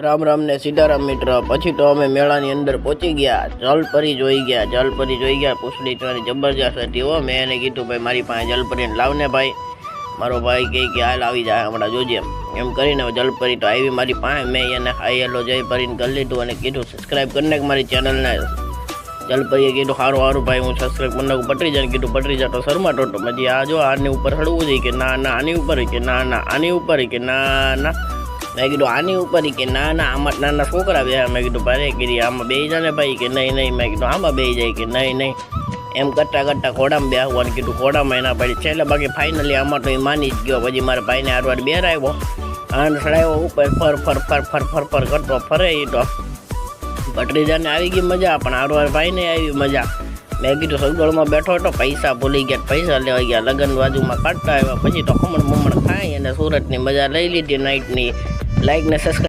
રામ રામ ને સીતારામ મિત્ર। પછી તો અમે મેળાની અંદર પહોંચી ગયા, જલપરી જોઈ ગયા। પૂછડી તમારી જબરજસ્ત હતી હો। મેં એને કીધું ભાઈ મારી પાસે જલપરીને લાવને ભાઈ। મારો ભાઈ કહે કે હાલ આવી જાય હમણાં જોજે એમ કરીને જલપરી તો આવી મારી પાસે। મેં એને હાઈ હેલો જય પરીને કરી લીધું અને કીધું સબસ્ક્રાઈબ કરી નાખ મારી ચેનલને। જલપરીએ કીધું સારું ભાઈ હું સબસ્ક્રાઈબ કરી નાખું। પટરી જાય કીધું પટરી જાય તો શરમાટો તો પછી આ જો આની ઉપર ચડવું જોઈએ કે ના આની ઉપર કે ના આની ઉપર કે ના મેં કીધું આની ઉપર કે ના આમાં નાના છોકરા બે। મેં કીધું ભારે કીધી આમાં બે જાય ને ભાઈ કે નહીં। મેં કીધું આમાં બે જાય કે નહીં એમ કરતાં ઘોડામાં બે આવવાનું કીધું। ઘોડામાં એના પડી છેલ્લે બાકી ફાઇનલી આમાં તો એ માની જ ગયો। પછી મારા ભાઈને હારવાર બેર આવ્યો અને ચડાવ્યો ઉપર ફર કરતો ફરે એ તો ભત્રીજાને આવી ગઈ મજા પણ હારવાર ભાઈને આવી મજા। મેં કીધું સગવડમાં બેઠો હતો પૈસા ભૂલી ગયા, પૈસા લેવા ગયા, લગ્ન બાજુમાં કાઢતા આવ્યા। પછી તો ખમણ બમણ ખાઈ અને સુરતની મજા લઈ લીધી નાઇટની। લાઈક ને સબસ્ક્રાઈબ